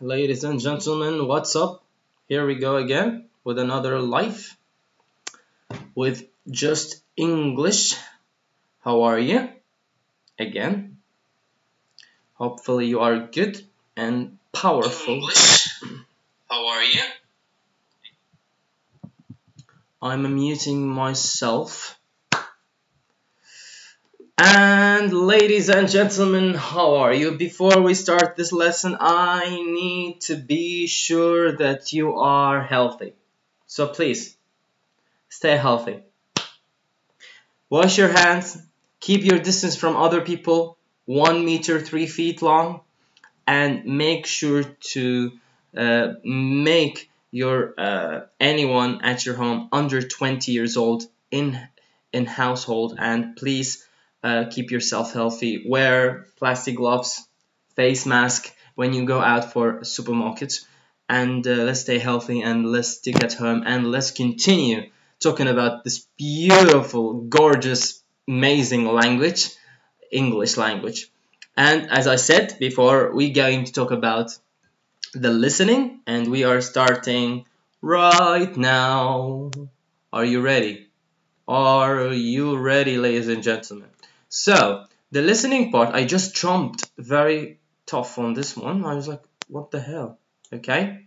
Ladies and gentlemen, what's up? Here we go again with another live with just English. How are you? Again. Hopefully you are good and powerful. English. How are you? I'm muting myself. And ladies and gentlemen, how are you? Before we start this lesson, I need to be sure that you are healthy. So please, stay healthy. Wash your hands, keep your distance from other people, 1 meter, 3 feet long, and make sure to make your anyone at your home under 20 years old in household, and please keep yourself healthy. Wear plastic gloves, face mask when you go out for supermarkets, and let's stay healthy and let's stick at home and let's continue talking about this beautiful, gorgeous, amazing language, English language. And as I said before, we're going to talk about the listening, and we are starting right now. Are you ready? Are you ready, ladies and gentlemen? So, the listening part, I just jumped very tough on this one. I was like, what the hell? Okay.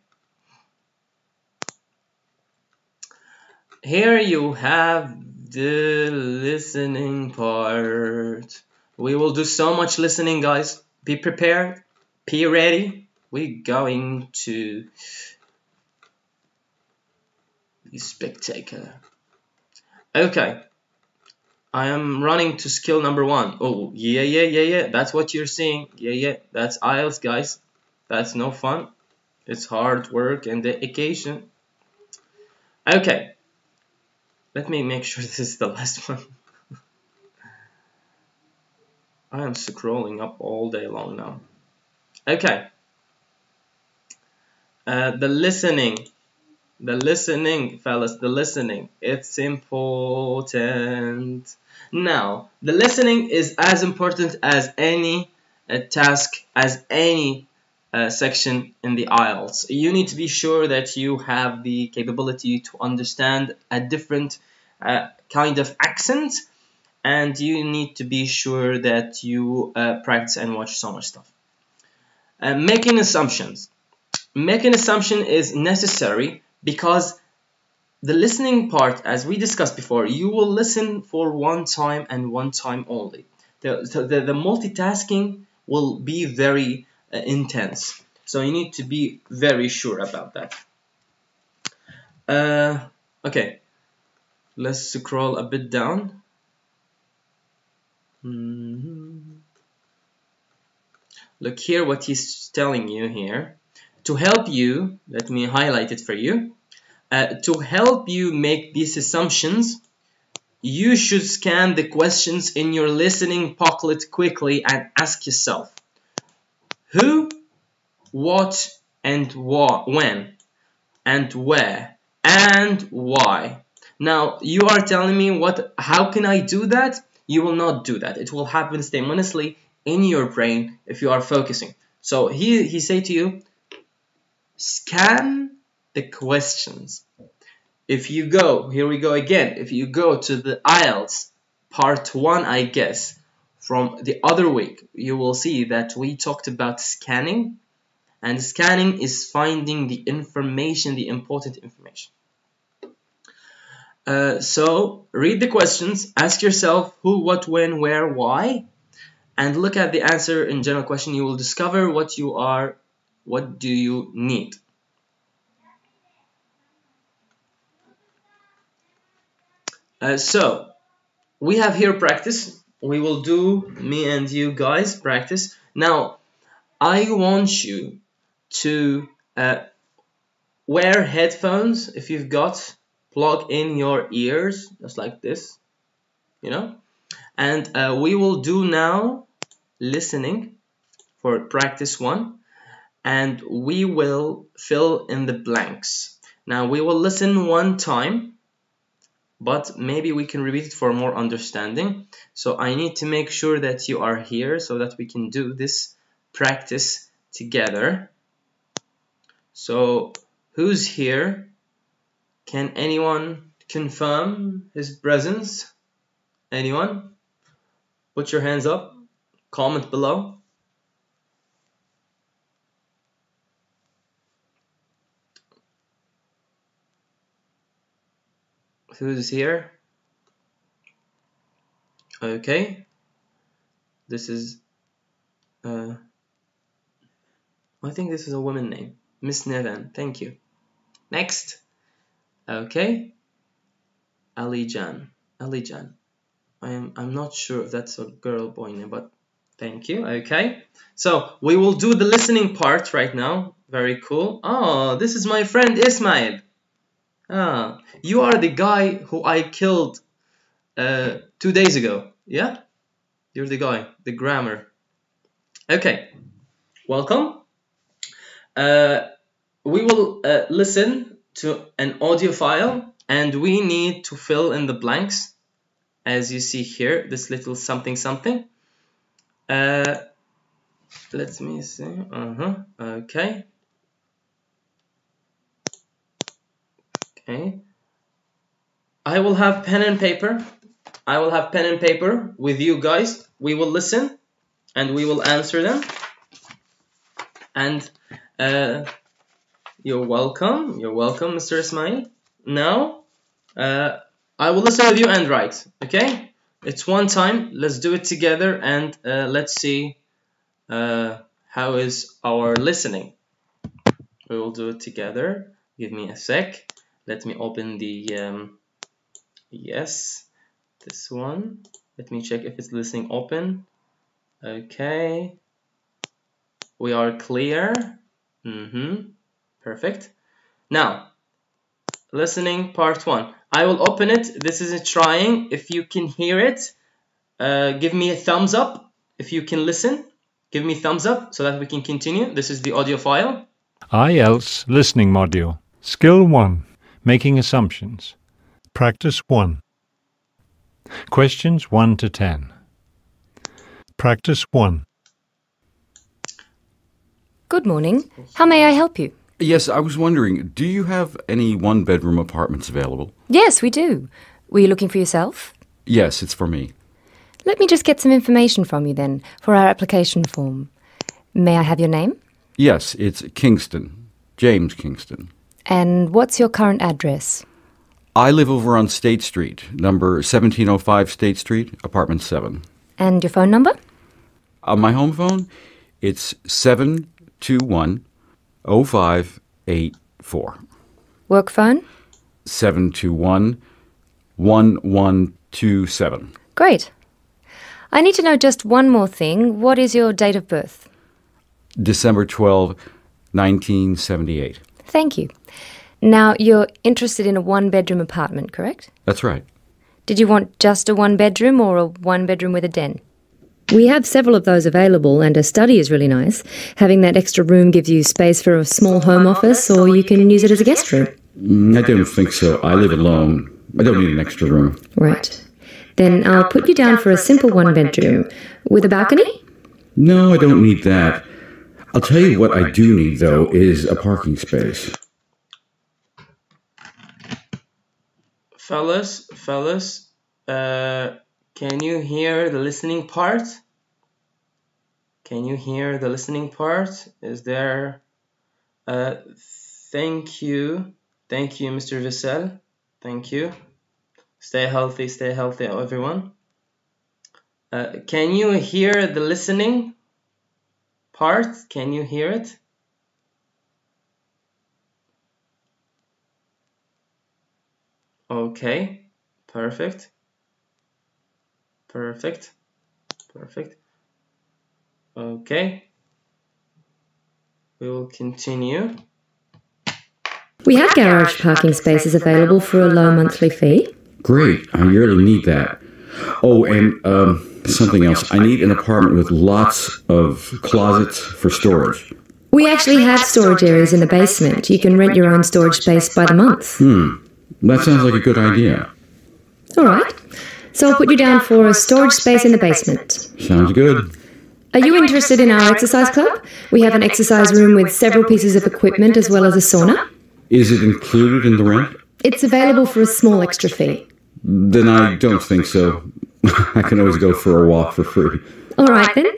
Here you have the listening part. We will do so much listening, guys. Be prepared. Be ready. We're going to be spectacular. Okay. I am running to skill number 1. Oh, yeah. That's what you're seeing. Yeah. That's IELTS, guys. That's no fun. It's hard work and dedication. Okay. Let me make sure this is the last one. I am scrolling up all day long now. Okay. The listening, fellas, the listening. It's important. Now, the listening is as important as any task, as any section in the IELTS. You need to be sure that you have the capability to understand a different kind of accent, and you need to be sure that you practice and watch so much stuff. Making assumptions. Making assumption is necessary because the listening part, as we discussed before, you will listen for one time and one time only. The multitasking will be very intense. So you need to be very sure about that. Okay, let's scroll a bit down. Look here what he's telling you here. To help you, let me highlight it for you. To help you make these assumptions, you should scan the questions in your listening booklet quickly and ask yourself, who, what, and when, and where, and why. Now, you are telling me how can I do that? You will not do that. It will happen spontaneously in your brain if you are focusing. So he say to you, scan the questions. If you go, here we go again, if you go to the IELTS part 1, I guess, from the other week, you will see that we talked about scanning, and scanning is finding the information, the important information. So read the questions, ask yourself who, what, when, where, why, and look at the answer in general question. You will discover what do you need. So we have here practice. We will do, me and you guys, practice. Now, I want you to wear headphones if you've got, plug in your ears, just like this, and we will do now listening for practice 1, and we will fill in the blanks. Now, we will listen one time, but maybe we can repeat it for more understanding. So I need to make sure that you are here so that we can do this practice together. So, who's here? Can anyone confirm his presence? Anyone? Put your hands up. Comment below. Who's here? Okay. This is I think this is a woman name. Miss Neven. Thank you. Next. Okay. Alijan. I'm not sure if that's a girl boy name, but thank you. Okay. So we will do the listening part right now. Very cool. Oh, this is my friend Ismail. Ah, you are the guy who I killed 2 days ago. Yeah? You're the guy, the grammar. Okay. Welcome. We will listen to an audio file and we need to fill in the blanks as you see here, this little something something. Let me see. Okay. Okay. I will have pen and paper. With you guys. We will listen and we will answer them. And you're welcome, Mr. Ismail. Now, I will listen with you and write, okay? It's one time, let's do it together and let's see how is our listening. We will do it together. Give me a sec. Let me open the, yes, this one. Let me check if it's listening open. Okay. We are clear. Perfect. Now, listening part 1. I will open it. This is a trying. If you can hear it, give me a thumbs up. If you can listen, give me thumbs up so that we can continue. This is the audio file. IELTS listening module. Skill 1. Making assumptions. Practice 1. Questions 1 to 10. Practice 1. Good morning. How may I help you? Yes, I was wondering, do you have any one-bedroom apartments available? Yes, we do. Were you looking for yourself? Yes, it's for me. Let me just get some information from you then, for our application form. May I have your name? Yes, it's Kingston. James Kingston. And what's your current address? I live over on State Street, number 1705 State Street, apartment 7. And your phone number? My home phone? It's 721-0584. Work phone? 721-1127. Great. I need to know just one more thing. What is your date of birth? December 12, 1978. Thank you. Now, you're interested in a one-bedroom apartment, correct? That's right. Did you want just a one-bedroom or a one-bedroom with a den? We have several of those available, and a study is really nice. Having that extra room gives you space for a small home office, or you can use it as a guest room. I don't think so. I live alone. I don't need an extra room. Right. Then I'll put you down for a simple one-bedroom. With a balcony? No, I don't need that. I'll tell you what I do need, though, is a parking space. Fellas, can you hear the listening part? Can you hear the listening part? Is there... thank you, Mr. Vissel. Thank you. Stay healthy, everyone. Can you hear the listening part? Can you hear it? Okay, perfect. Okay, we will continue. We have garage parking spaces available for a low monthly fee. Great, I really need that. Oh, and something else. I need an apartment with lots of closets for storage. We actually have storage areas in the basement. You can rent your own storage space by the month. That sounds like a good idea. All right. So I'll put you down for a storage space in the basement. Sounds good. Are you interested in our exercise club? We have an exercise room with several pieces of equipment as well as a sauna. Is it included in the rent? It's available for a small extra fee. Then I don't think so. I can always go for a walk for free. All right then.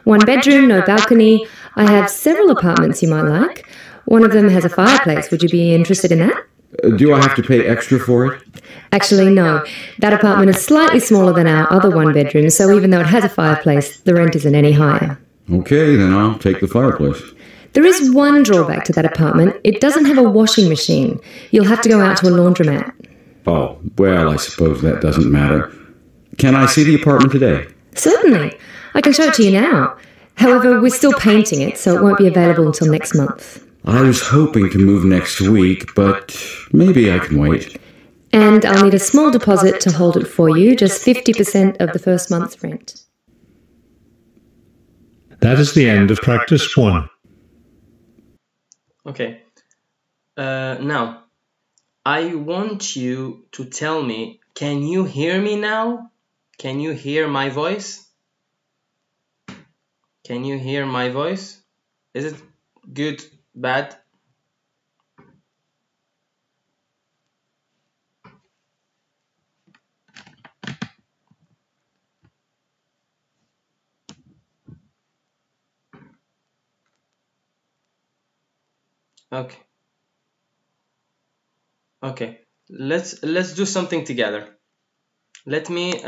1 bedroom, no balcony. I have several apartments you might like. One of them has a fireplace. Would you be interested in that? Do I have to pay extra for it? Actually, no. That apartment is slightly smaller than our other 1 bedroom, so even though it has a fireplace, the rent isn't any higher. Okay, then I'll take the fireplace. There is one drawback to that apartment. It doesn't have a washing machine. You'll have to go out to a laundromat. Oh, well, I suppose that doesn't matter. Can I see the apartment today? Certainly. I can show it to you now. However, we're still painting it, so it won't be available until next month. I was hoping to move next week, but maybe I can wait. And I'll need a small deposit to hold it for you, just 50% of the first month's rent. That is the end of practice 1. Okay. Now, I want you to tell me, can you hear me now? Can you hear my voice? Can you hear my voice? Is it good, bad? Okay. Okay. Let's do something together. Let me.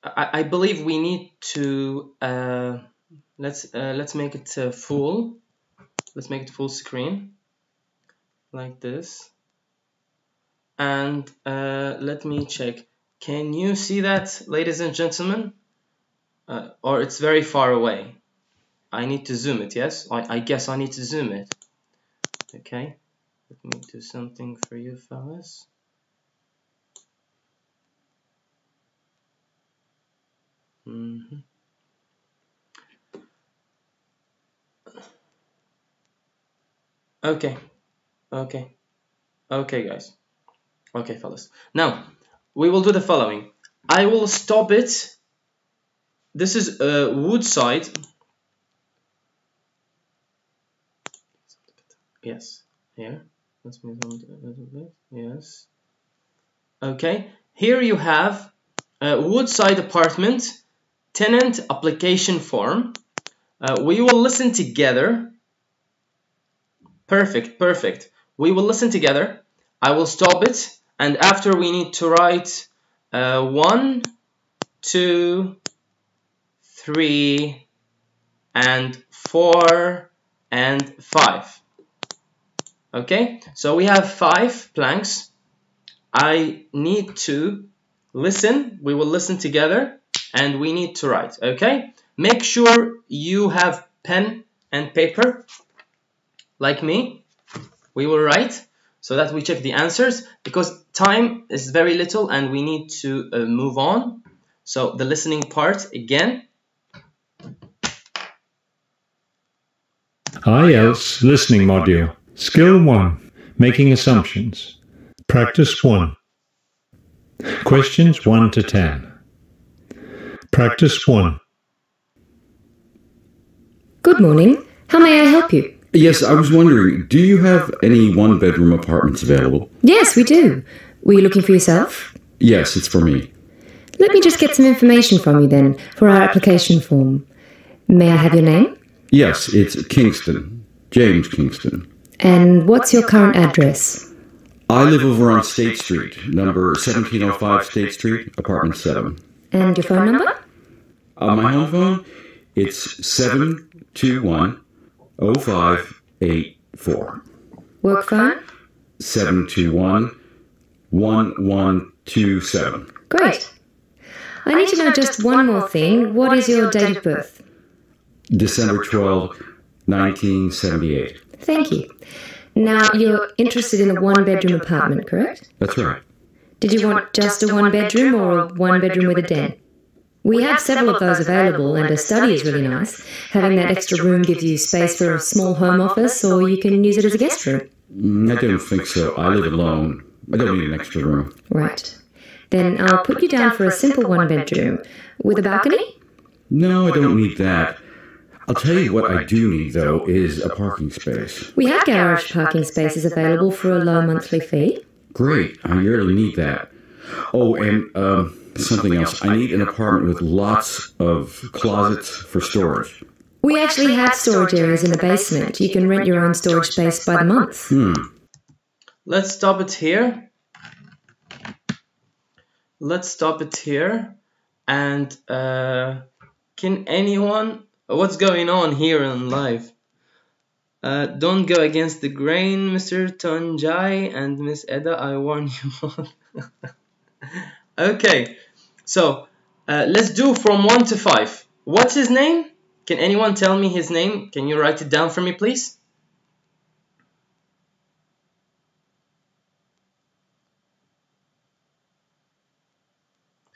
I believe we need to. Let's make it full. Let's make it full screen, like this. And let me check. Can you see that, ladies and gentlemen? Or it's very far away. I need to zoom it. Yes, I guess I need to zoom it. Okay, let me do something for you fellas. Okay, guys. Okay, fellas. Now, we will do the following. I will stop it. This is Woodside. Yes, here. Let's move on a little bit. Yes. Okay, here you have Woodside apartment tenant application form. We will listen together. Perfect. We will listen together. I will stop it, and after we need to write 1, 2, 3, and 4, and 5. Okay, so we have 5 blanks. I need to listen. We will listen together, and we need to write. Okay, make sure you have pen and paper, like me. We will write so that we check the answers, because time is very little and we need to move on. So the listening part again. IELTS Listening Module. Skill 1. Making Assumptions. Practice 1. Questions 1 to 10. Practice 1. Good morning. How may I help you? Yes, I was wondering, do you have any 1-bedroom apartments available? Yes, we do. Were you looking for yourself? Yes, it's for me. Let me just get some information from you then, for our application form. May I have your name? Yes, it's Kingston. James Kingston. And what's your current address? I live over on State Street, number 1705 State Street, apartment 7. And your phone number? My home phone, it's 721-0584. Work phone? 721-1127. Great. I need to know just one more thing. What is your date of birth? December 12, 1978. Thank you. Now, you're interested in a 1-bedroom apartment, correct? That's right. Did you want just a 1-bedroom or a 1-bedroom with a den? We have several of those available, and a study is really nice. Having that extra room gives you space for a small home office, or you can use it as a guest room. I don't think so. I live alone. I don't need an extra room. Right. Then I'll put you down for a simple 1-bedroom. With a balcony? No, I don't need that. I'll tell you what I do need, though, is a parking space. We have garage parking spaces available for a low monthly fee. Great. I really need that. Oh, and something else. I need an apartment with lots of closets for storage. We actually have storage areas in the basement. You can rent your own storage space by the month. Let's stop it here. And can anyone... What's going on here in live? Don't go against the grain, Mr. Tonjai and Miss Edda, I warn you both. Okay, so let's do from 1 to 5. What's his name? Can anyone tell me his name? Can you write it down for me, please?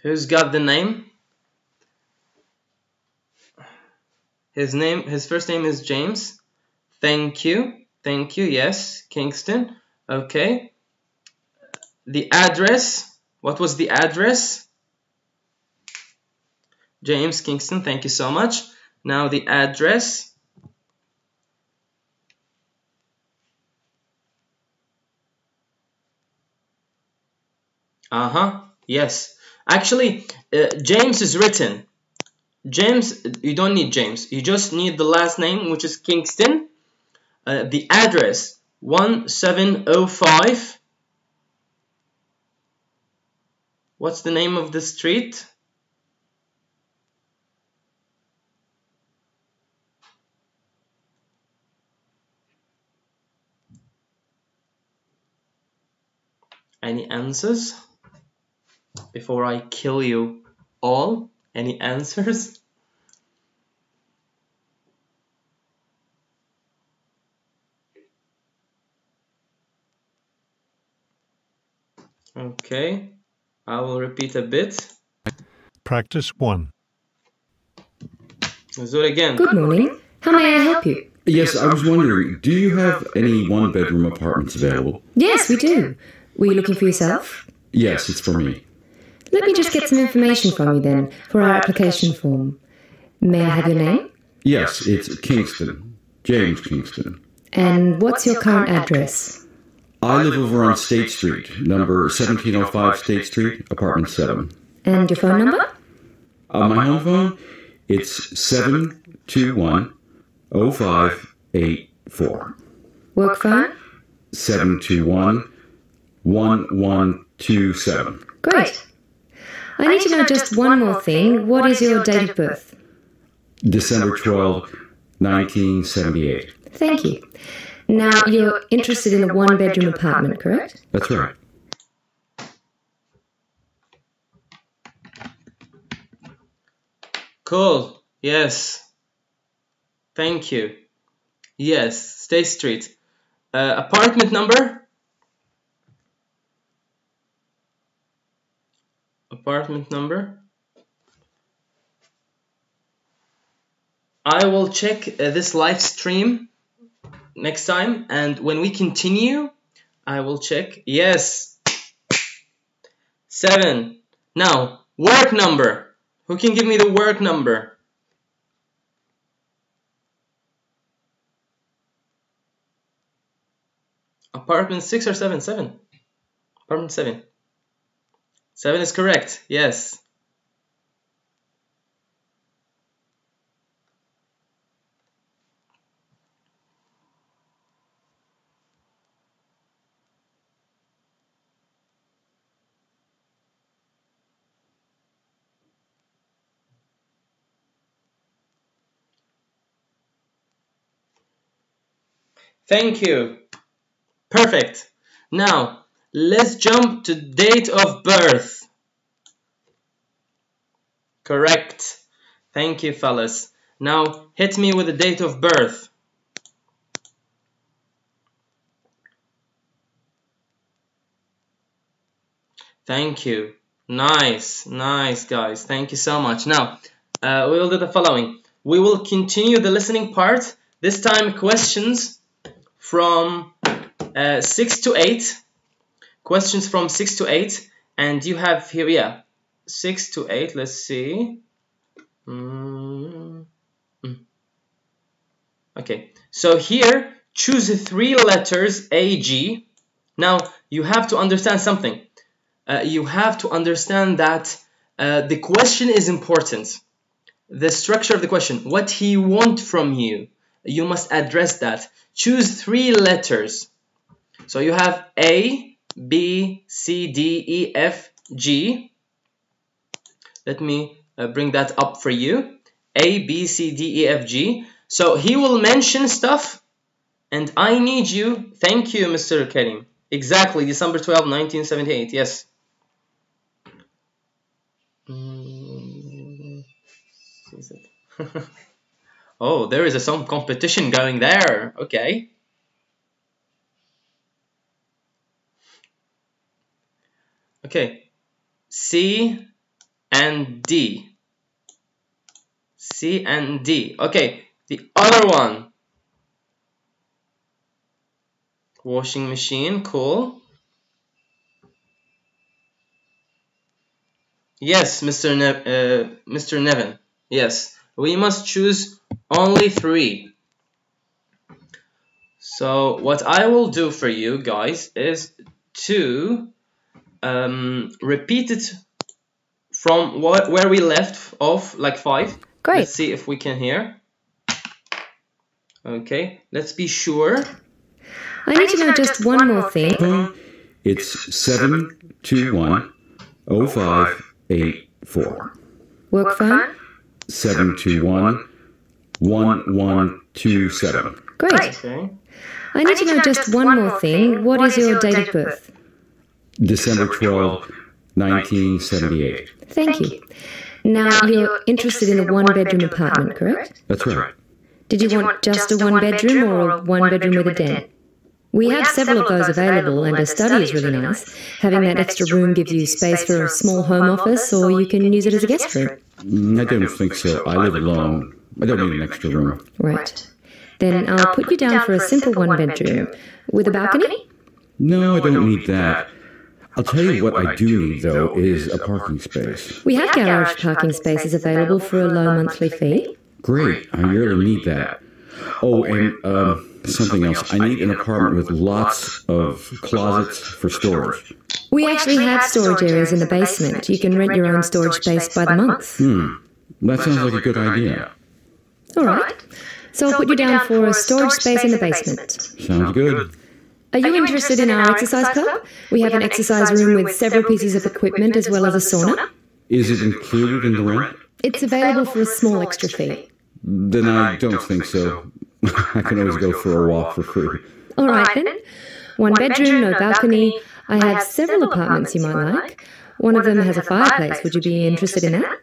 Who's got the name? His first name is James. Thank you, yes, Kingston. Okay. The address, what was the address? James Kingston, thank you so much. Now the address. Yes. Actually, James is written. James, you don't need James. You just need the last name, which is Kingston. The address, 1705. What's the name of the street? Any answers? Before I kill you all, any answers? Okay, I will repeat a bit. Practice 1. Let's do it again. Good morning. How may I help you? Yes, I was wondering, do you have any one-bedroom apartments available? Yes, we do. Were you looking for yourself? Yes, it's for me. Let me just get some information from you then for our application form. May I have your name? Yes, it's Kingston. James Kingston. And what's your current address? I live over on State Street, number 1705 State Street, apartment 7. And your phone number? My home phone, it's 721-0584. Work phone? 721-1127. Great. I need to know just one more thing. What is your date of birth? December 12, 1978. Thank you. Now, you're interested in a one-bedroom apartment, correct? That's right. Cool. Yes. Thank you. Yes. State Street. Apartment number? Apartment number? I will check this live stream next time, and when we continue, I will check. Yes. 7. Now, work number. Who can give me the work number? Apartment 6 or 7? 7. Apartment 7. 7 is correct. Yes. Thank you. Perfect. Now, let's jump to date of birth. Correct. Thank you, fellas. Now, hit me with the date of birth. Thank you. Nice. Nice, guys. Thank you so much. Now, we will do the following. We will continue the listening part. This time, questions from 6 to 8. Questions from 6 to 8. And you have here, 6 to 8. Let's see. Okay, so here, choose 3 letters A, G. Now, you have to understand something. You have to understand that the question is important. The structure of the question, what he wants from you, you must address that. Choose 3 letters. So you have A, B, C, D, E, F, G. Let me bring that up for you. A, B, C, D, E, F, G. So he will mention stuff, and I need you. Thank you, Mr. Karim. Exactly, December 12, 1978. Yes. Oh, there is some competition going there. Okay. Okay. C and D. C and D. Okay. The other one. Washing machine. Cool. Yes, Mr. Nevin. Yes. We must choose only 3. So what I will do for you guys is to repeat it from where we left off, like 5. Great. Let's see if we can hear. Okay, let's be sure. I need to know just one more thing. It's 721-0584. Work phone? 721-1127. Great. Okay. I need to know just one more thing. What is your date of birth? December 12, 1978. Thank you. Now, you're interested in a 1-bedroom apartment, correct? That's right. Did you want just a 1-bedroom or a 1-bedroom with a den? We have several of those available, and a study is really nice. Having that extra room gives you space for a small home office, or you can use it as a guest room. I don't think so. I live alone. I don't need an extra room. Right. Then I'll put you down for a simple 1-bedroom. With a balcony? No, I don't need that. I'll tell you what I do need, though, is a parking space. We have garage parking spaces available for a low monthly fee. Great. I really need that. Oh, and something else. I need an apartment with lots of closets for storage. We actually have storage areas in the basement. You can rent your own storage space by the month. That sounds like a good idea. All right. So I'll put you down for a storage space in the basement. Sounds good. Are you interested in our exercise club? We have an exercise room with several pieces of equipment as well as a sauna. Is it included in the rent? It's available for a small extra fee. Then I don't think so. I can always go for a walk for free. All right then. 1-bedroom, no balcony. I have several apartments you might like. One of them has a fireplace. Would you be interested in that?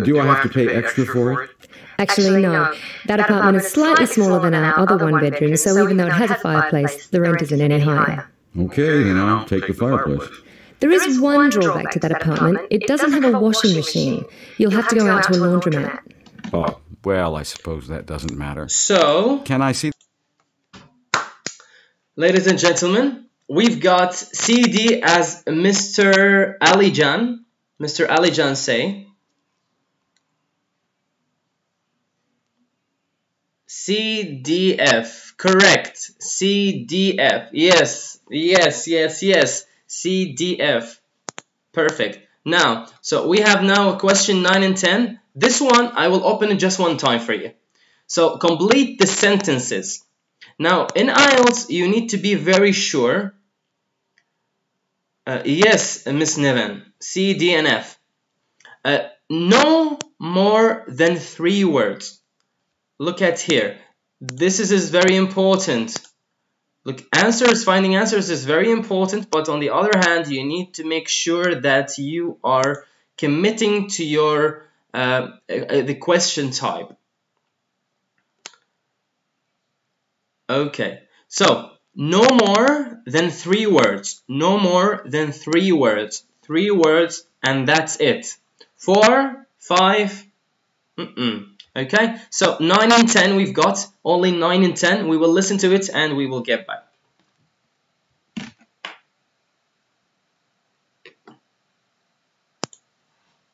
Do I have to pay extra for it? Actually, no. That apartment is slightly smaller than our other 1-bedroom, so even though it has a fireplace, the rent isn't any higher. Okay, then I'll take the fireplace. There is one drawback to that apartment. It doesn't have a washing machine. You'll have to go out to a laundromat. Oh, well, I suppose that doesn't matter. So, Can I see? ladies and gentlemen, we've got CD as Mr. Alijan. Mr. Alijan say. CDF. Correct. CDF. Yes. CDF. Perfect. Now, so we have now question 9 and 10. This one, I will open it just one time for you. So, complete the sentences. Now, in IELTS, you need to be very sure. Yes, Miss Niven. C, D, and F. No more than 3 words. Look at here. This is very important. Look, finding answers is very important, but on the other hand, you need to make sure that you are committing to your the question type. Okay, so no more than 3 words. No more than 3 words. 3 words, and that's it. 4, 5. Okay, so 9 and 10 we've got. Only 9 and 10. We will listen to it and we will get back.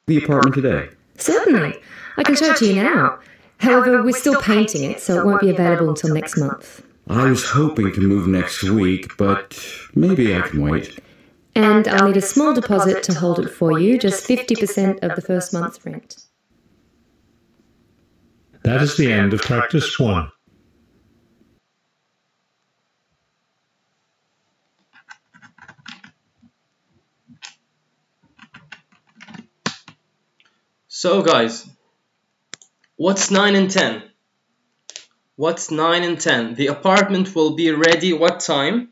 The apartment today. Certainly. I can show it to you now. However, we're still painting it, so it won't be available until next month. I was hoping to move next week, but maybe I can wait. And I'll need a small deposit to hold it for you, just 50% of the first month's rent. That is the end of practice 1. So guys, what's 9 and 10? What's 9 and 10? The apartment will be ready what time?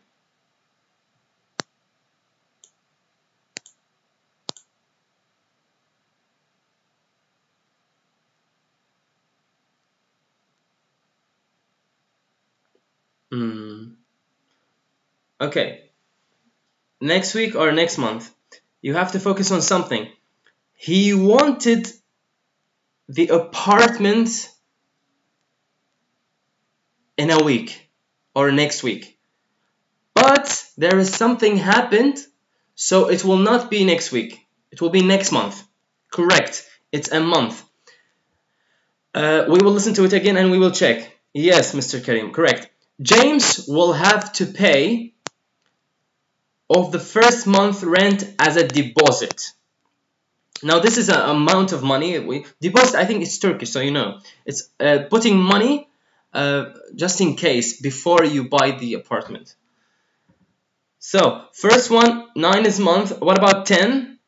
Okay. Next week or next month? You have to focus on something. He wanted the apartment in a week or next week. But there is something happened, so it will not be next week. It will be next month. Correct. It's a month. We will listen to it again and we will check. Yes, Mr. Karim, correct. James will have to pay of the first month rent as a deposit. Now this is an amount of money. Deposit, I think it's Turkish, so you know. It's putting money just in case before you buy the apartment. So first one, 9 is month. What about 10?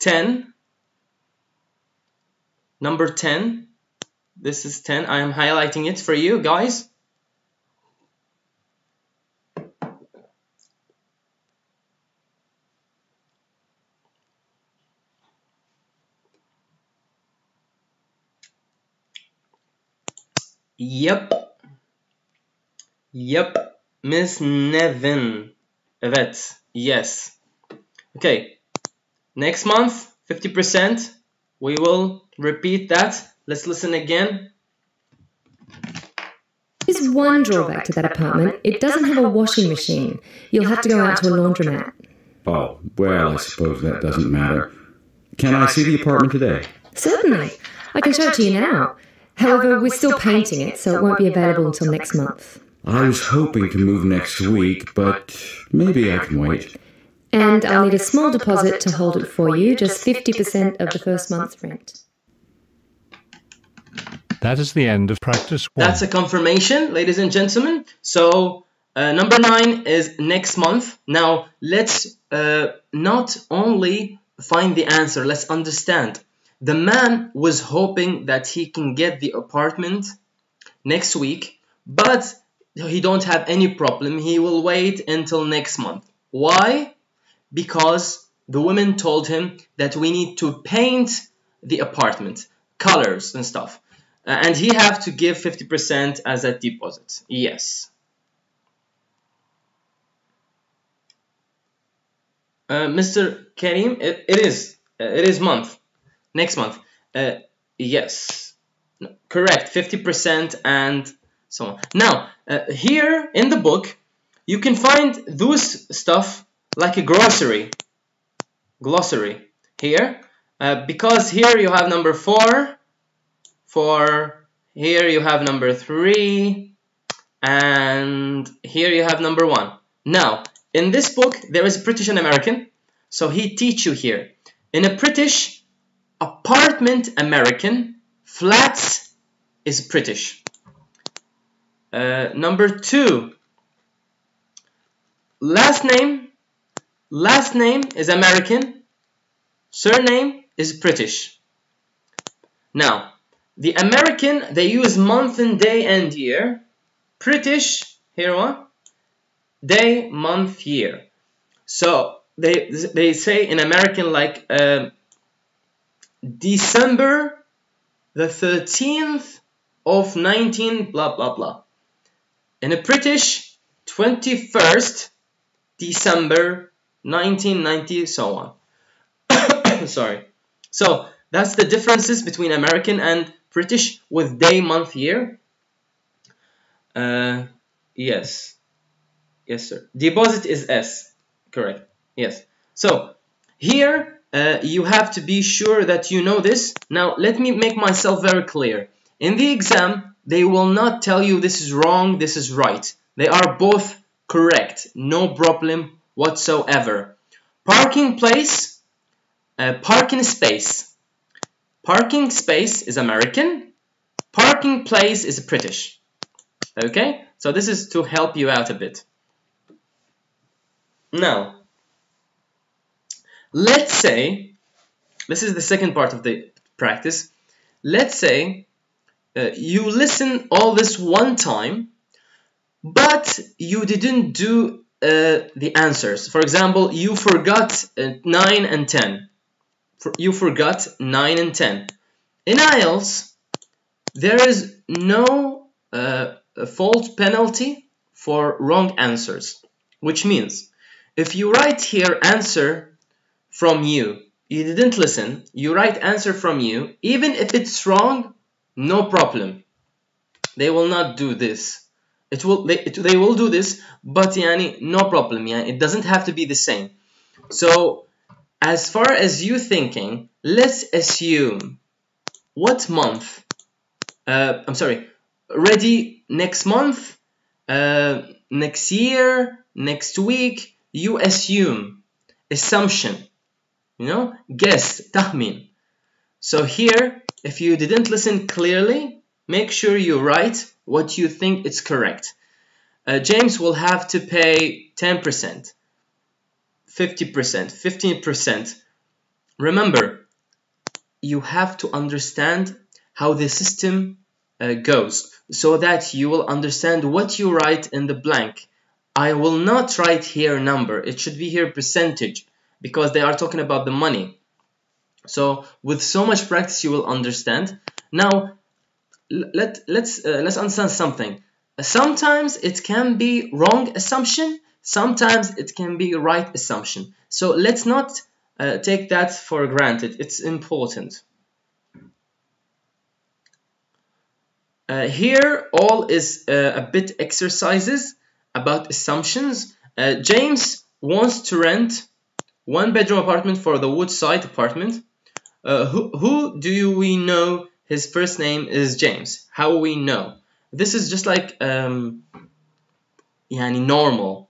10. Number 10. This is 10. I am highlighting it for you guys. Yep. Miss Nevin. Evet. Yes. Okay. Next month, 50%. We will repeat that. Let's listen again. There's one drawback to that apartment. It doesn't have a washing machine. You'll have to go out to a laundromat. Oh, well, I suppose that doesn't matter. Can I see the apartment today? Certainly. I can show it to you now. However, we're still painting it, so it won't be available until next month. I was hoping to move next week, but maybe I can wait. And I'll need a small deposit to hold it for you, just 50% of the first month's rent. That is the end of practice 1. That's a confirmation, ladies and gentlemen. So number 9 is next month. Now let's not only find the answer, let's understand. The man was hoping that he can get the apartment next week, but he don't have any problem. He will wait until next month. Why? Because the woman told him that we need to paint the apartment, colors and stuff. And he have to give 50% as a deposit. Yes. Mr. Karim, it is month. Next month. Yes. No, correct. 50% and so on. Now, here in the book, you can find those stuff like a glossary here. Because here you have number 4. Here you have number 3. And here you have number 1. Now, in this book, there is British and American. So he teach you here. In a British, apartment American, flats is British. Number 2, last name is American, surname is British. Now, the American, they use month and day and year. British, here what? Day, month, year. So they say in American like December the 13th of 19 blah blah blah. In a British, 21st December 1990, so on. Sorry. So that's the differences between American and British with day, month, year. Yes. Yes, sir. Deposit is S. Correct. Yes. So here you have to be sure that you know this. Now, let me make myself very clear. In the exam, they will not tell you this is wrong, this is right. They are both correct, no problem whatsoever. Parking place, parking space. Parking space is American. Parking place is British. Okay? So this is to help you out a bit. Now, let's say, this is the second part of the practice. Let's say you listen all this one time, but you didn't do the answers. For example, you forgot 9 and 10. You forgot 9 and 10. In IELTS, there is no fault penalty for wrong answers, which means if you write here answer from you didn't listen, you write answer from you, even if it's wrong, no problem. They will not do this. They will do this, but yani, no problem. Yani, it doesn't have to be the same. So, as far as you thinking, let's assume what month? Ready next month, next year, next week. You assume, assumption, guess, tahmin. So here, if you didn't listen clearly, make sure you write what you think is correct. James will have to pay 10%, 50%, 15%. Remember, you have to understand how the system goes so that you will understand what you write in the blank. I will not write here number. It should be here percentage because they are talking about the money. So with so much practice, you will understand. Now, let's understand something. Sometimes it can be wrong assumption. Sometimes it can be right assumption. So let's not take that for granted. It's important. Here, all is a bit exercises about assumptions. James wants to rent 1-bedroom apartment for the Woodside apartment. Who do we know his first name is James? How we know? This is just like normal.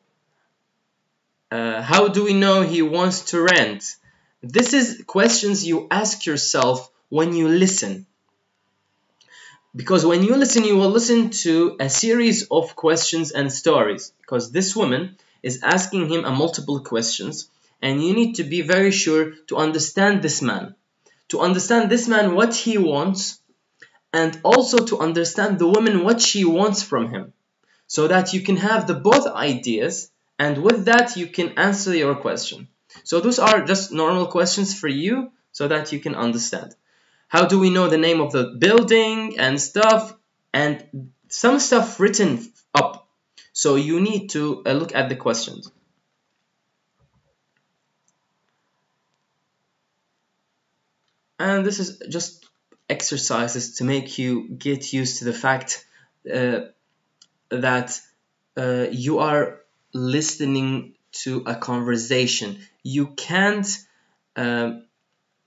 How do we know he wants to rent? This is questions you ask yourself when you listen. Because when you listen, you will listen to a series of questions and stories. Because this woman is asking him multiple questions. And you need to be very sure to understand this man. To understand this man, what he wants. And also to understand the woman, what she wants from him. So that you can have the both ideas. And with that, you can answer your question. So those are just normal questions for you. So that you can understand. How do we know the name of the building and stuff? And some stuff written up. So you need to look at the questions. And this is just exercises to make you get used to the fact that you are listening to a conversation. You can't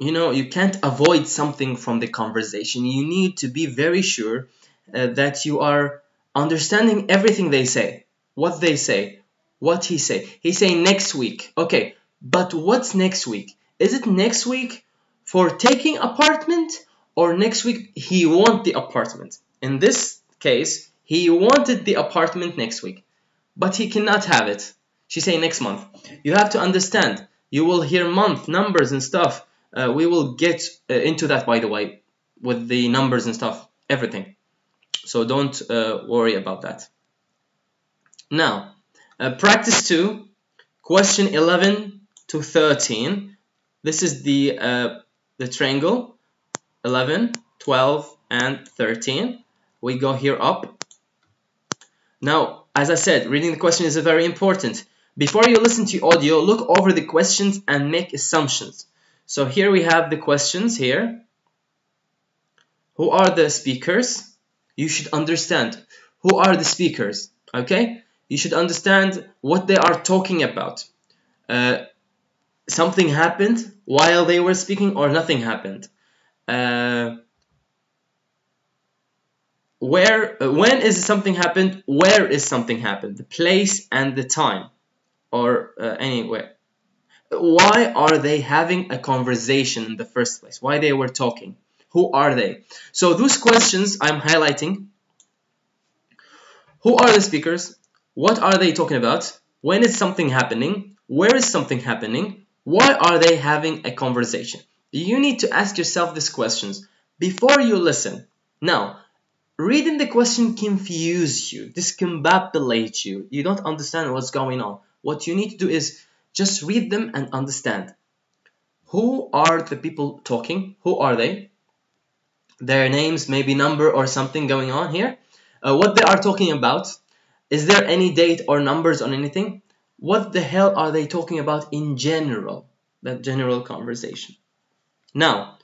you can't avoid something from the conversation. You need to be very sure that you are understanding everything they say. What they say. What he say. He say next week. Okay, but what's next week? Is it next week for taking apartment? Or next week he want the apartment? In this case, he wanted the apartment next week. But he cannot have it. She say next month. You have to understand. You will hear month, numbers and stuff. We will get into that, by the way, with the numbers and stuff, everything. So don't worry about that. Now, practice 2, question 11 to 13. This is the triangle, 11, 12, and 13. We go here up. Now, as I said, reading the question is very important. Before you listen to audio, look over the questions and make assumptions. So here we have the questions here. Who are the speakers? You should understand who are the speakers, okay? You should understand what they are talking about. Something happened. while they were speaking, or nothing happened. When is something happened? Where is something happened? The place and the time, or anywhere. Why are they having a conversation in the first place? Why they were talking? Who are they? So those questions I'm highlighting. Who are the speakers? What are they talking about? When is something happening? Where is something happening? Why are they having a conversation? You need to ask yourself these questions before you listen. Now, reading the question confuses you, discombobulates you. You don't understand what's going on. What you need to do is just read them and understand. Who are the people talking? Who are they? Their names, maybe number or something going on here. What they are talking about. Is there any date or numbers on anything? What the hell are they talking about in general? That general conversation. Now,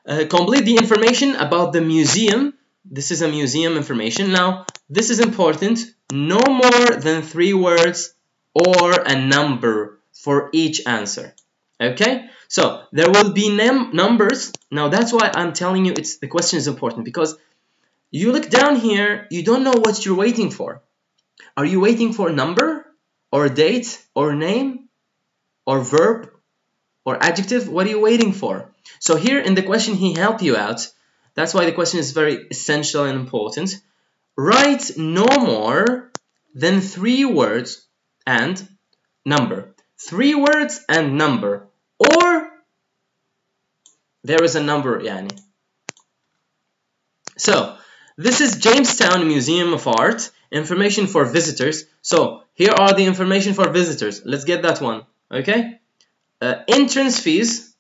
complete the information about the museum. This is a museum information. Now, this is important. No more than 3 words or a number for each answer. Okay? So, there will be numbers. Now, that's why I'm telling you the question is important, because you look down here, you don't know what you're waiting for. Are you waiting for a number, or a date, or name, or verb, or adjective? What are you waiting for? So here in the question, he helped you out. That's why the question is very essential and important. Write no more than 3 words and number. 3 words and number. Or there is a number, yani. So, this is Jamestown Museum of Art. Information for visitors. So, here are the information for visitors. Let's get that one. Okay? Entrance fees.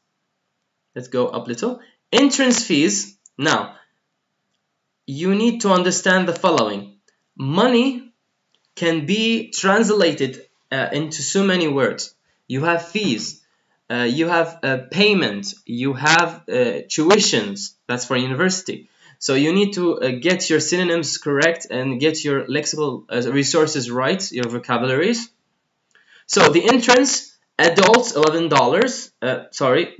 Let's go up a little. Entrance fees. Now, you need to understand the following. Money can be translated into so many words. You have fees. You have payment. You have tuitions. That's for university. So you need to get your synonyms correct and get your lexical resources right, your vocabularies. So the entrance, adults, $11.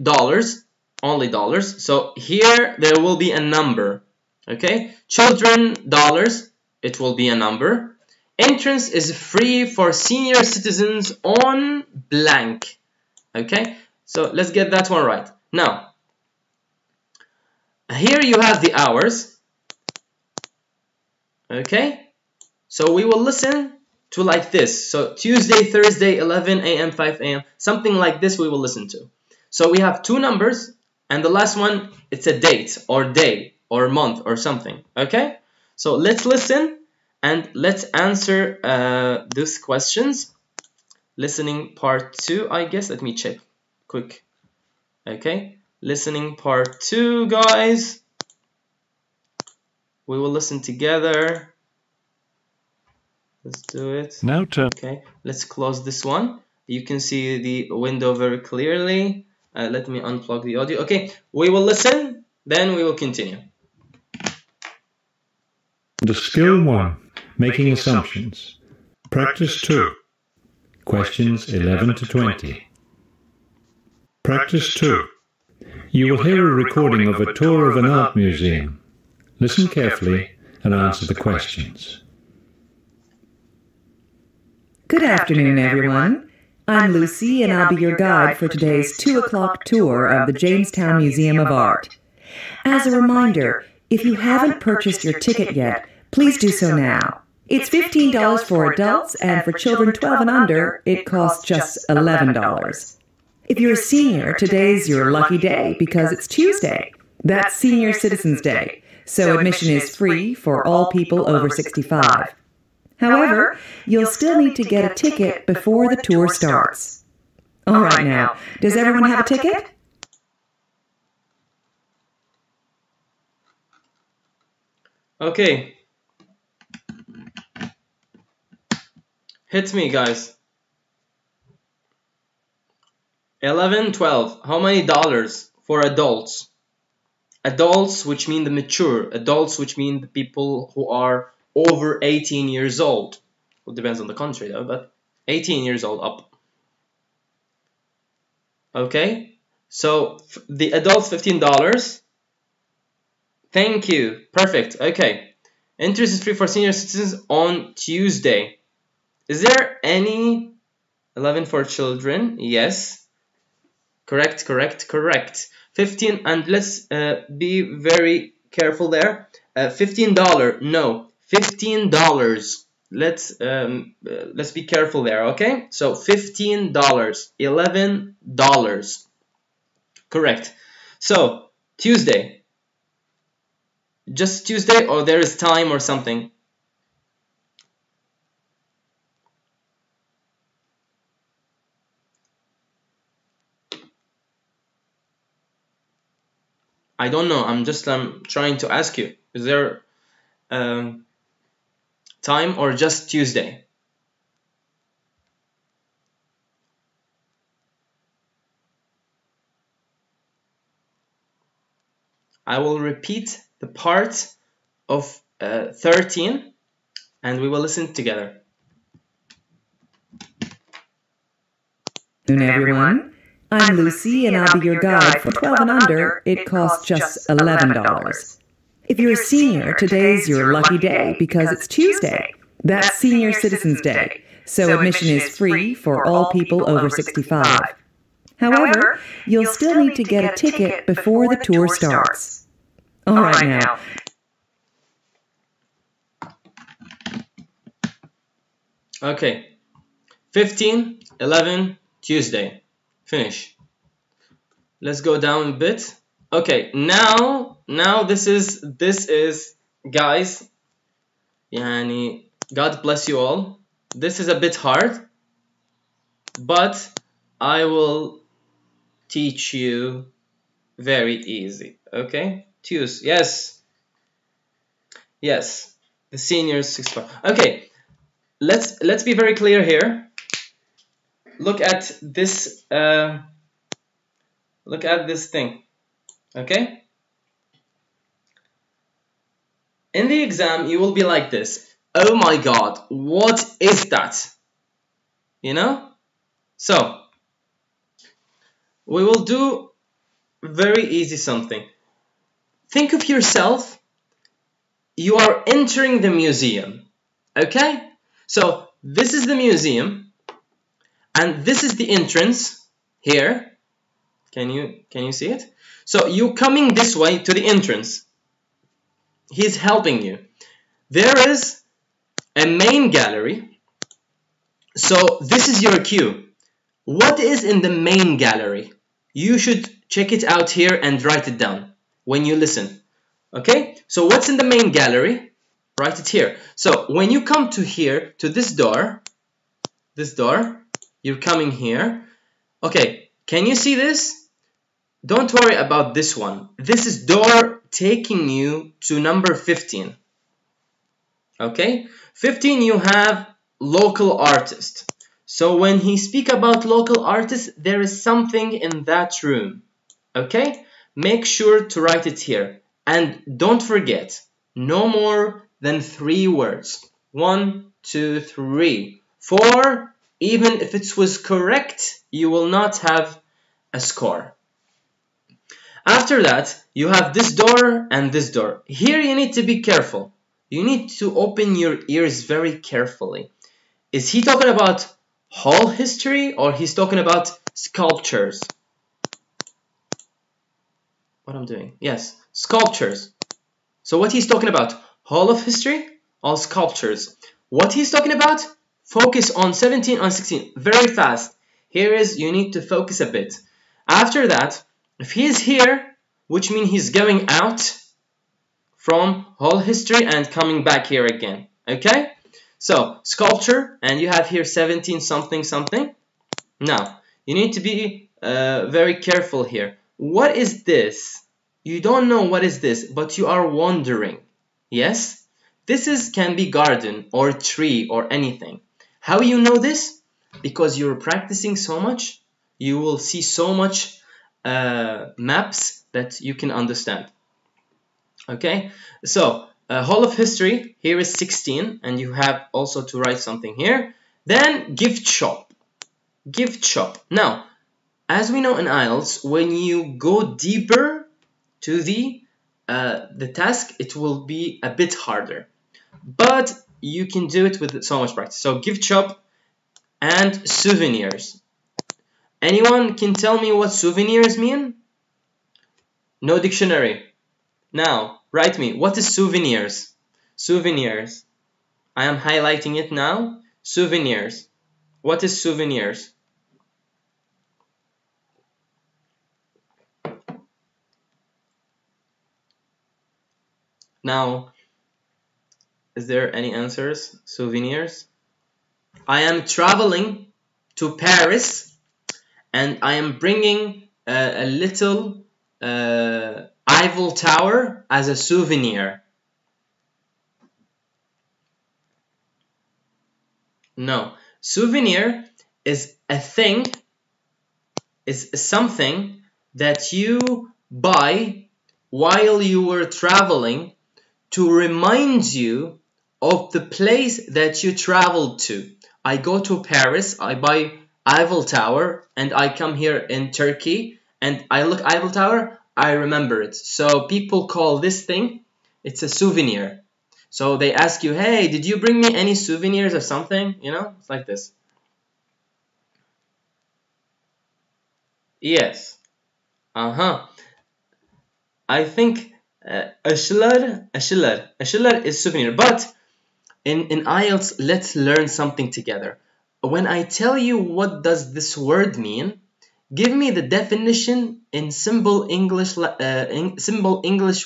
Dollars, only dollars. So here there will be a number. Okay, children, dollars, it will be a number. Entrance is free for senior citizens on blank. Okay, so let's get that one right. Now, here you have the hours. Okay, so we will listen to like this. So Tuesday, Thursday, 11 a.m., 5 a.m., something like this we will listen to. So we have 2 numbers, and the last one, it's a date or day or month or something. Okay, so let's listen and let's answer these questions. Listening part 2, I guess. Let me check quick. Okay, listening part 2, guys. We will listen together. Let's do it. Now turn. Okay, let's close this one. You can see the window very clearly. Let me unplug the audio. Okay, we will listen, then we will continue. The skill 1, making assumptions. Practice 2. Questions 11 to 20. Practice 2. You will hear a recording of a tour of an art museum. Listen carefully and answer the questions. Good afternoon, everyone. I'm Lucy, and I'll be your guide for today's 2 o'clock tour of the Jamestown Museum of Art. As a reminder, if you haven't purchased your ticket yet, please do so now. It's $15 for adults, and for children 12 and under, it costs just $11. If you're a senior, today's your lucky day because it's Tuesday. That's Senior Citizens Day, so admission is free for all people over 65. However, you'll still need to get a ticket before the tour starts. All right now, does everyone have a ticket? Okay. Hit me, guys. 11, 12. How many dollars for adults? Adults, which mean the mature. Adults, which mean the people who are over 18 years old. Well, depends on the country though, but 18 years old up. Okay? So the adults $15. Thank you. Perfect. Okay. Interest is free for senior citizens on Tuesday. Is there any 11 for children? Yes. Correct. 15, and let's be very careful there. $15. No. $15. Let's be careful there, okay? So $15, $11. Correct. So Tuesday. Just Tuesday, or there is time or something? I don't know. I'm trying to ask you. Is there time or just Tuesday? I will repeat the part of 13 and we will listen together. Good afternoon, everyone. I'm Lucy and I'll be your guide. For 12 and under, it costs just $11. If you're a senior, today's your lucky day because it's Tuesday. That's Senior Citizens Day, so admission is free for all people over 65. However, you'll still need to get a ticket before the tour starts. All right now. Okay. 15, 11, Tuesday. Finish. Let's go down a bit. Okay, now this is guys, yani God bless you all. This is a bit hard, but I will teach you very easy. Okay? Tuesday. Yes. The seniors 65. Okay. Let's be very clear here. Look at this thing. Okay? In the exam, you will be like this. Oh my God, what is that? You know? So, we will do very easy something. Think of yourself. You are entering the museum. Okay? So, this is the museum. And this is the entrance here. Can you see it? So you coming this way to the entrance. He's helping you. There is a main gallery. So this is your cue. What is in the main gallery? You should check it out here and write it down when you listen. Okay? So what's in the main gallery? Write it here. So when you come to here, to this door, you're coming here. Okay, can you see this? Don't worry about this one. This is door taking you to number 15. Okay? 15, you have local artist. So when he speak about local artists, there is something in that room. Okay? Make sure to write it here. And don't forget, no more than 3 words. 1, 2, 3. 4, even if it was correct, you will not have a score. After that, you have this door and this door. Here you need to be careful. You need to open your ears very carefully. Is he talking about whole history or he's talking about sculptures? What I'm doing? Yes, sculptures. So what he's talking about? Whole of history or sculptures? What he's talking about? Focus on 17 and 16. Very fast. Here is, you need to focus a bit. After that, if he is here, which means he's going out from whole history and coming back here again. Okay? So, sculpture, and you have here 17 something something. Now, you need to be very careful here. What is this? You don't know what is this, but you are wondering. Yes? This can be garden or tree or anything. How you know this? Because you're practicing so much, you will see so much maps that you can understand. Okay, so whole of history, here is 16, and you have also to write something here. Then gift shop. Gift shop. Now, as we know in IELTS, when you go deeper to the task, it will be a bit harder. But you can do it with so much practice. So gift shop and souvenirs. Anyone can tell me what souvenirs mean? No dictionary. Now, write me. What is souvenirs? Souvenirs. I am highlighting it now. Souvenirs. What is souvenirs? Now, is there any answers? Souvenirs. I am traveling to Paris and I am bringing a little Eiffel Tower as a souvenir. No. Souvenir is a thing, is something that you buy while you were traveling to remind you of the place that you traveled to. I go to Paris, I buy Eiffel Tower, and I come here in Turkey, and I look Eiffel Tower, I remember it. So people call this thing, it's a souvenir. So they ask you, hey, did you bring me any souvenirs or something? You know, it's like this. Yes. I think aşılar is souvenir. But in IELTS, let's learn something together. When I tell you what does this word mean, give me the definition in simple English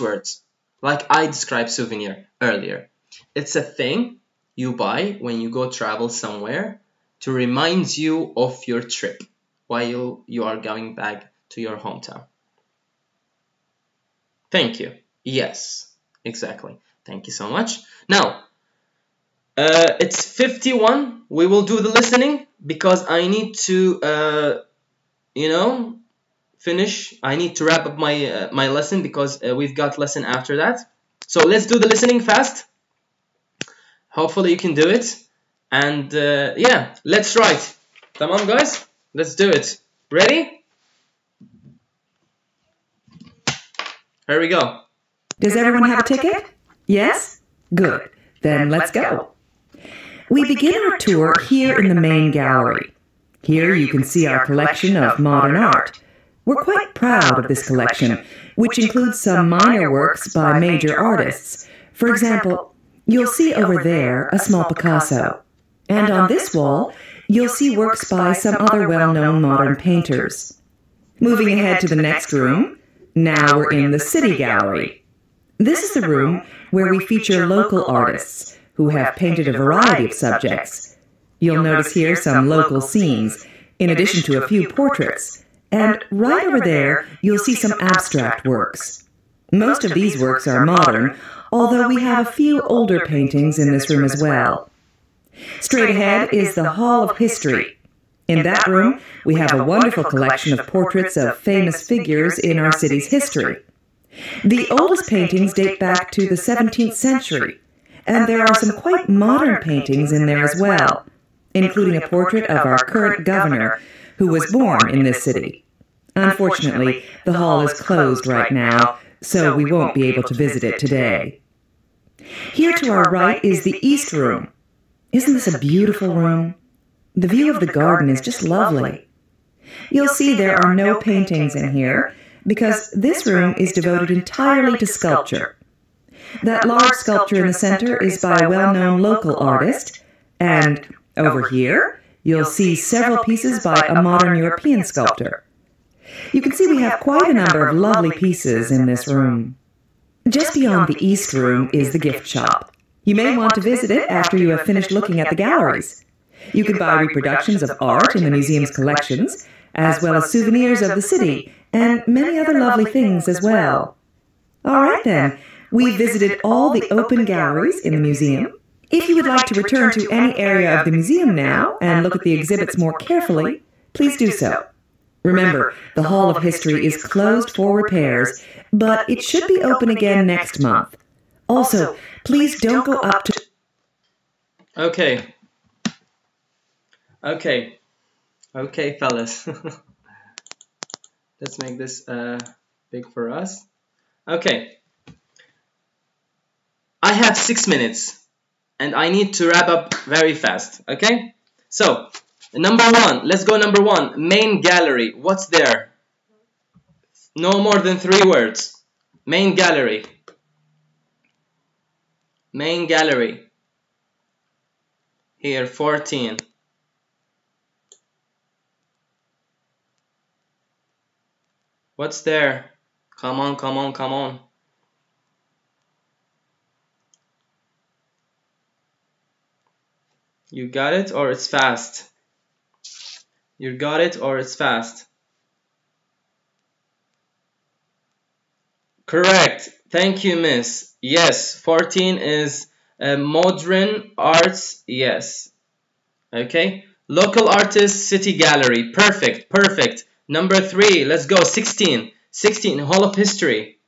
words, like I described souvenir earlier. It's a thing you buy when you go travel somewhere to remind you of your trip while you are going back to your hometown. Thank you. Yes, exactly. Thank you so much. Now, it's 51. We will do the listening because I need to, finish. I need to wrap up my lesson because we've got lesson after that. So let's do the listening fast. Hopefully you can do it. And yeah, let's write. Tamam guys? Let's do it. Ready? Here we go. Does everyone have a ticket? Yes? Good. Then let's go. We begin our tour here in the main gallery. Here you can see our collection of modern art. We're quite proud of this collection, which includes some minor works by major artists. For example, you'll see over there a small Picasso. And on this wall, you'll see works by some other well-known modern painters. Moving ahead to the next room, now we're in the City Gallery. This is the room where we feature local artists who have painted a variety of subjects. You'll notice here some local scenes, in addition to a few portraits. And right over there, you'll see some abstract works. Most of these works are modern, although we have a few older paintings in this room as well. Straight ahead is the Hall of History. In that room, we have a wonderful collection of portraits of famous figures in our city's history. The oldest paintings date back to the 17th century, and there are some quite modern paintings in there as well, including a portrait of our current governor, who was born in this city. Unfortunately, the hall is closed right now, so we won't be able to visit it today. Here to our right is the East Room. Isn't this a beautiful room? The view of the garden is just lovely. You'll see there are no paintings in here, because this room is devoted entirely to sculpture. That large sculpture in the center is by a well-known local artist, and over here, you'll see several pieces by a modern European sculptor. You can see we have quite a number of lovely pieces in this room. Just beyond the East Room is the gift shop. You may want to visit it after you have finished looking at the galleries. You can buy reproductions of art in the museum's collections, as well as souvenirs of the city, and many other lovely things as well. All right then, we visited all the open galleries in the museum. If you would like to return to any area of the museum now and look at the exhibits more carefully, please do so. Remember, the Hall of History is closed for repairs, but it should be open again next month. Also, please don't go up to... Okay, fellas. Let's make this big for us. Okay. I have 6 minutes and I need to wrap up very fast. Okay? So, number 1. Let's go number 1. Main gallery. What's there? No more than 3 words. Main gallery. Main gallery. Here, 14. What's there? Come on, come on, come on. You got it or it's fast? You got it or it's fast? Correct. Thank you, miss. Yes, 14 is modern arts. Yes. Okay. Local artist, city gallery. Perfect, perfect. Number 3, let's go. 16. 16, Hall of History.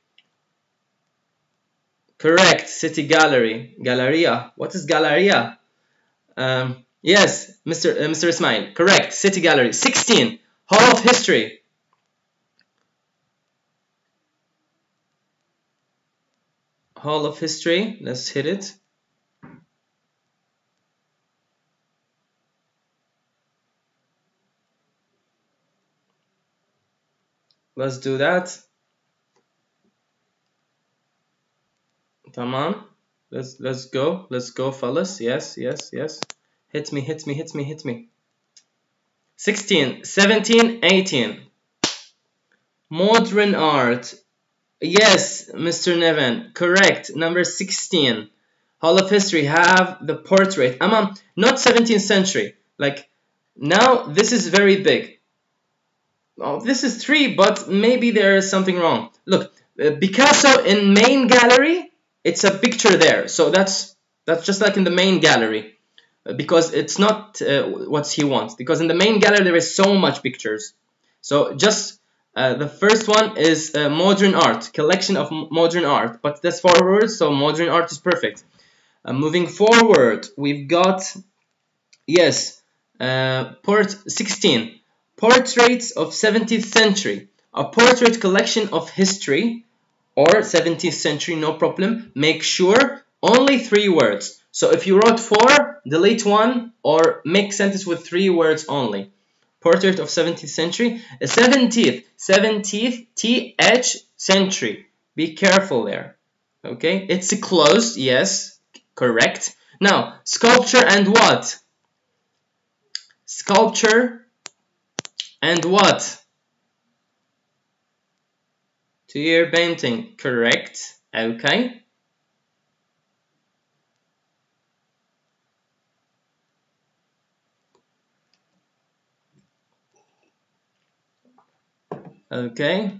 Correct. City gallery. Galleria. What is galleria? Yes, Mr. Ismail. Correct. City gallery. 16, Hall of History. Hall of History. Let's hit it. Let's do that. Come on. Let's go. Let's go, fellas. Yes, yes, yes. Hit me, hit me, hit me, hit me. 16, 17, 18. Modern art. Yes, Mr. Nevin. Correct. Number 16. Hall of History. Have the portrait. Not 17th century. Like, now this is very big. Oh, this is 3, but maybe there is something wrong. Look, Picasso in main gallery, it's a picture there. So that's just like in the main gallery. Because it's not what he wants. Because in the main gallery there is so much pictures. So just the first one is modern art, collection of modern art. But that's forward, so modern art is perfect. Moving forward, we've got, yes, 16. Portraits of 17th century. A portrait collection of history or 17th century, no problem. Make sure only 3 words. So if you wrote 4, delete 1 or make sentence with 3 words only. Portrait of 17th century. 17th, T-H, century. Be careful there. Okay, it's closed, yes, correct. Now, sculpture and what? Sculpture and what? 2-year painting, correct. Okay. Okay.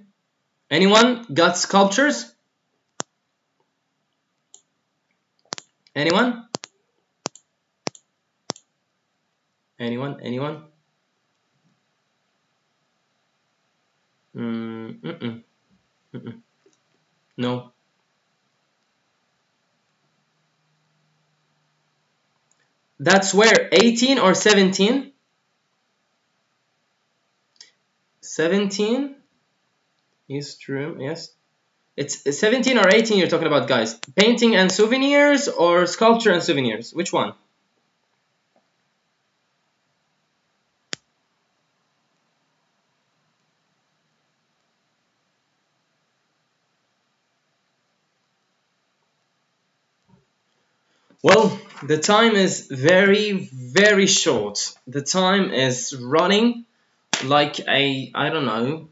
Anyone got sculptures? Anyone? Anyone? No. That's where 18 or 17? 17 is true, yes. It's 17 or 18 you're talking about, guys. Painting and souvenirs or sculpture and souvenirs? Which one? Well, the time is very, very short. The time is running like I don't know.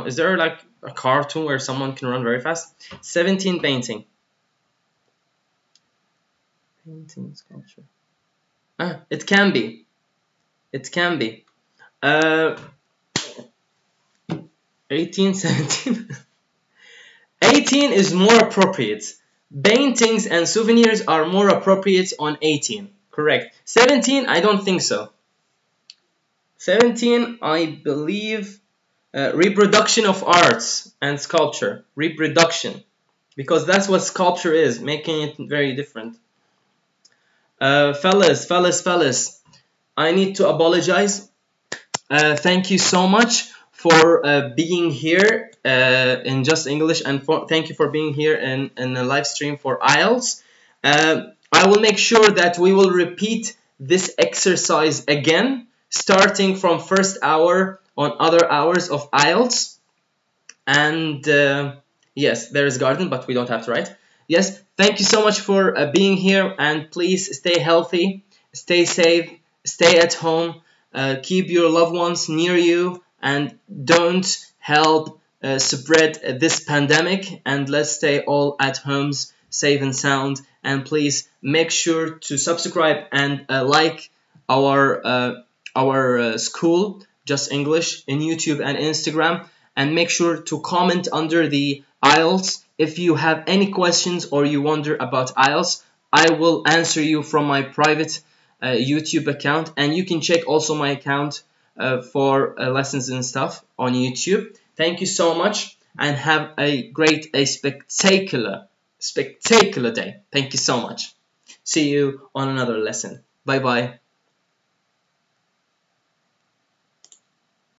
Is there like a cartoon where someone can run very fast? 17 painting. Painting, sculpture. It can be. It can be. 18, 17. 18 is more appropriate. Paintings and souvenirs are more appropriate on 18. Correct. 17, I don't think so. 17, I believe, reproduction of arts and sculpture. Reproduction. Because that's what sculpture is, making it very different. Fellas, I need to apologize. Thank you so much for being here in Just English, and thank you for being here in the live stream for IELTS. I will make sure that we will repeat this exercise again, starting from first hour on other hours of IELTS. And yes, there is garden, but we don't have to write. Yes, thank you so much for being here, and please stay healthy, stay safe, stay at home, keep your loved ones near you, and don't help spread this pandemic, and let's stay all at homes safe and sound. And please make sure to subscribe and like our school Just English in YouTube and Instagram, and make sure to comment under the IELTS if you have any questions or you wonder about IELTS. I will answer you from my private YouTube account, and you can check also my account for lessons and stuff on YouTube. Thank you so much, and have a spectacular day. Thank you so much. See you on another lesson. Bye bye.